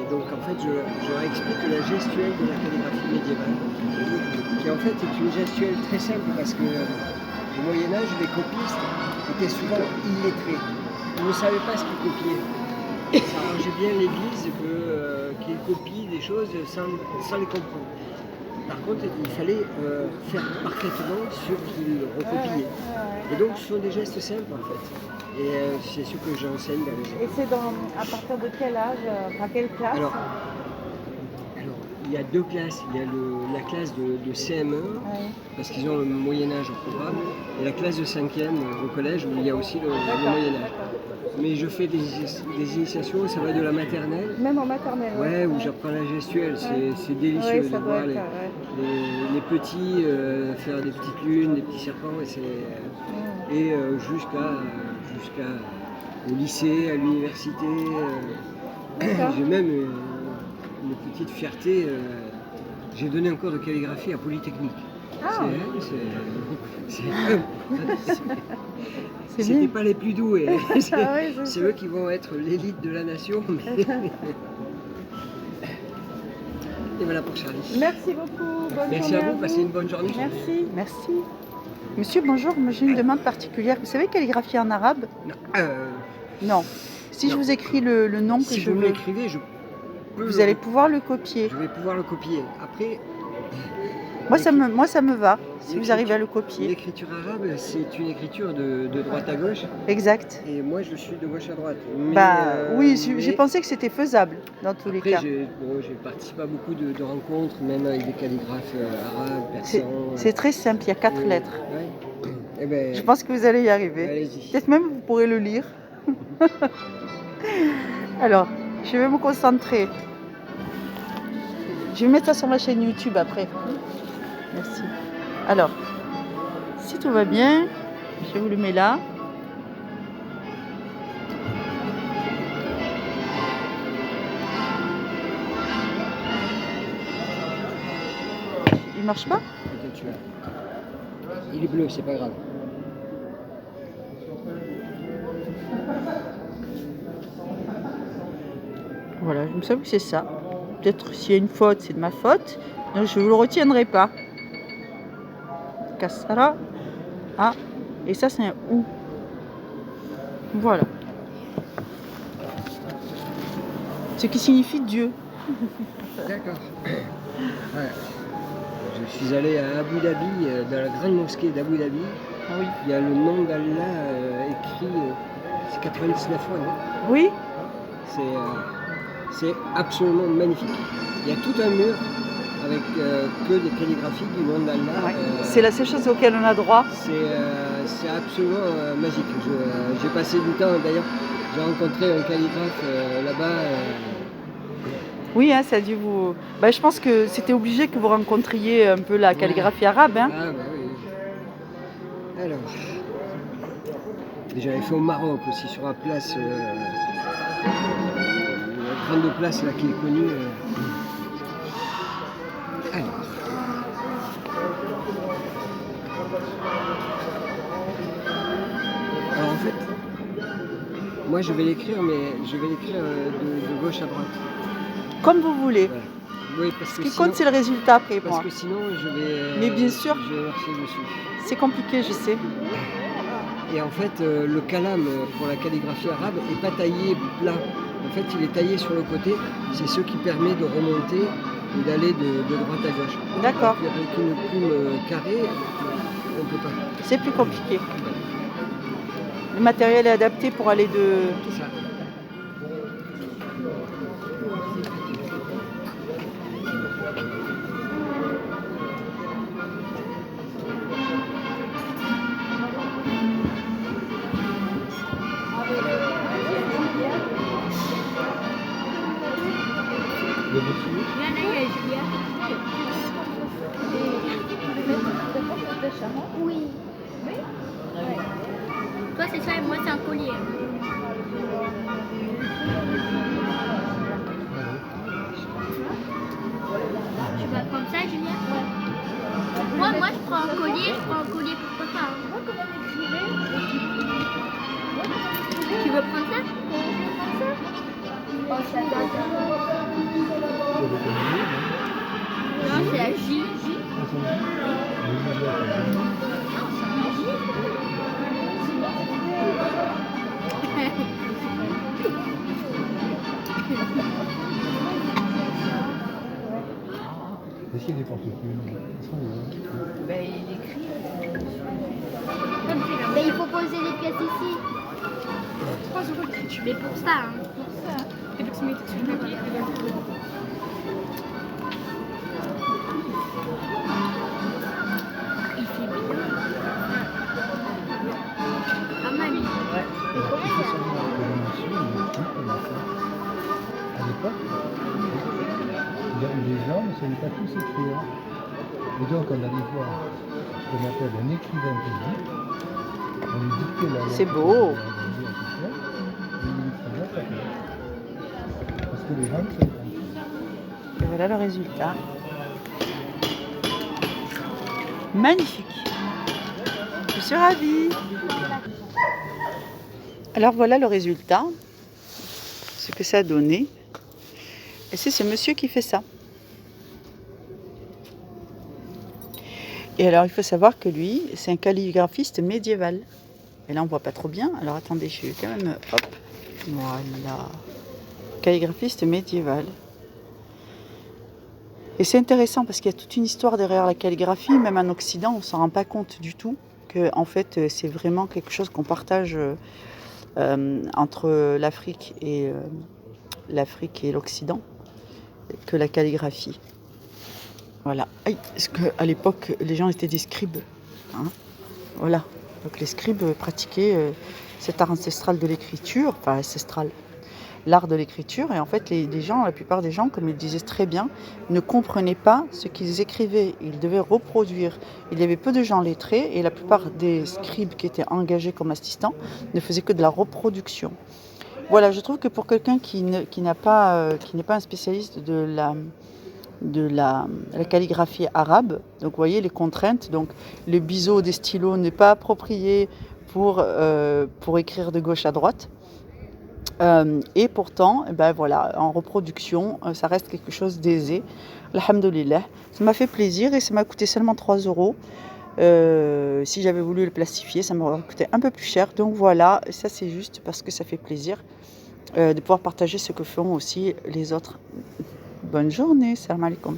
Donc en fait, je leur explique la gestuelle de la calligraphie médiévale, qui en fait est une gestuelle très simple parce que au Moyen-Âge, les copistes étaient souvent illettrés. Ils ne savaient pas ce qu'ils copiaient. Ça arrangeait bien l'Église qu'ils copient des choses sans les comprendre. Par contre, il fallait faire parfaitement ce qu'ils recopiaient. Et donc, ce sont des gestes simples en fait. Et c'est ce que j'enseigne dans les écoles. Et c'est à partir de quel âge, à quelle classe? Alors, il y a deux classes. Il y a la classe de CM1, parce qu'ils ont le Moyen-Âge au programme, et la classe de 5e au collège, où il y a aussi le Moyen-Âge. Mais je fais des initiations, ça va de la maternelle. Même en maternelle? Ouais, où j'apprends la gestuelle, c'est délicieux de voir les petits faire des petites lunes, des petits serpents, et jusqu'à au lycée, à l'université. J'ai même une petite fierté, j'ai donné un cours de calligraphie à Polytechnique. C'était pas les plus doués, c'est eux qui vont être l'élite de la nation. Et voilà pour Charlie. Merci beaucoup, bonne Merci journée à vous, passez une bonne journée. Merci. Merci. Monsieur, bonjour, moi j'ai une demande particulière. Vous savez calligraphier en arabe? Non. Si je vous écris le nom que si je vous veux, l'écrivez, je peux vous allez pouvoir le copier. Je vais pouvoir le copier. Après, moi ça me va, si vous arrivez à le copier. L'écriture arabe, c'est une écriture de droite à gauche. Exact. Et moi, je suis de gauche à droite. Oui, j'ai pensé que c'était faisable dans tous les cas. J'ai participé à beaucoup de rencontres, même avec des calligraphes arabes, persans. C'est très simple, il y a 4 lettres. Ouais. Eh ben, je pense que vous allez y arriver. Allez-y. Peut-être même vous pourrez le lire. Alors, je vais me concentrer. Je vais mettre ça sur ma chaîne YouTube après. Merci. Alors, si tout va bien, je vous le mets là. Il marche pas? Il est bleu, c'est pas grave. Voilà, il me semble que c'est ça. Peut-être s'il y a une faute, c'est de ma faute. Donc je ne vous le retiendrai pas. Kassara. Ah, et ça c'est un ou. Voilà. Ce qui signifie Dieu. D'accord. Ouais. Je suis allé à Abu Dhabi, dans la grande mosquée d'Abu Dhabi. Ah oui. Il y a le nom d'Allah écrit, c'est 99 fois, non? Oui. C'est absolument magnifique. Il y a tout un mur avec que des calligraphies du nom d'Allah. C'est la seule chose auquel on a droit. C'est absolument magique. J'ai passé du temps, d'ailleurs, j'ai rencontré un calligraphe là-bas. Oui, hein, ça a dû vous... je pense que c'était obligé que vous rencontriez un peu la calligraphie arabe. Hein. Ah bah oui. Alors, j'avais fait au Maroc aussi, sur la place, la grande place là qui est connue. Alors en fait, moi je vais l'écrire, mais je vais l'écrire de gauche à droite. Comme vous voulez. Voilà. Oui, parce Ce qui compte, c'est le résultat après moi. Parce que sinon, je vais... Mais bien sûr. Je vais marcher dessus. C'est compliqué, je sais. Et en fait, le kalam pour la calligraphie arabe n'est pas taillé plat. En fait, il est taillé sur le côté. C'est ce qui permet de remonter et d'aller de droite à gauche. D'accord. Avec une plume carrée, on ne peut pas. C'est plus compliqué. Le matériel est adapté pour aller de... C'est ça. Oui. Oui. Toi c'est ça et moi c'est un collier. Tu vas prendre ça, Julien? Moi je prends un collier, pour papa. Tu veux prendre ça? avec un J, Non, c'est la J. non, c'est un J. Est-ce qu'il y a des porte-plumes? Ben, il écrit. Mais il faut poser les pièces ici. 3 € de crédit. Mais pour ça, hein. Et donc, ça met sur le papier. Il fait bien. Pas mal. Mais comment Il faut ça? savoir que la nation, il a fait. À l'époque, les gens ne savaient pas tous écrire. Et donc, on allait voir ce qu'on appelle un écrivain public. On lui dictait la lettre. C'est beau. Et il écrivait sa lettre. Parce que les gens ne savaient pas. Et voilà le résultat. Magnifique. Je suis ravie. Alors voilà le résultat. Ce que ça a donné. Et c'est ce monsieur qui fait ça. Et alors il faut savoir que lui, c'est un calligraphiste médiéval. Et là on voit pas trop bien. Alors attendez, je vais quand même... Hop. Voilà. Calligraphiste médiéval. Et c'est intéressant parce qu'il y a toute une histoire derrière la calligraphie. Même en Occident, on ne s'en rend pas compte du tout. Que en fait, c'est vraiment quelque chose qu'on partage entre l'Afrique et l'Occident. Que la calligraphie. Voilà. Parce qu'à l'époque, les gens étaient des scribes. Hein, voilà. Donc les scribes pratiquaient cet art ancestral de l'écriture, enfin ancestral, l'art de l'écriture. Et en fait, les gens, la plupart des gens, comme ils disaient très bien, ne comprenaient pas ce qu'ils écrivaient. Ils devaient reproduire. Il y avait peu de gens lettrés et la plupart des scribes qui étaient engagés comme assistants ne faisaient que de la reproduction. Voilà, je trouve que pour quelqu'un qui n'est pas un spécialiste de la calligraphie arabe, donc vous voyez les contraintes, donc le biseau des stylos n'est pas approprié pour écrire de gauche à droite, et pourtant, ben voilà, en reproduction, ça reste quelque chose d'aisé. Alhamdoulilah, ça m'a fait plaisir et ça m'a coûté seulement 3 €. Si j'avais voulu le plastifier, ça m'aurait coûté un peu plus cher. Donc voilà, ça c'est juste parce que ça fait plaisir de pouvoir partager ce que font aussi les autres. Bonne journée, salam alaikum.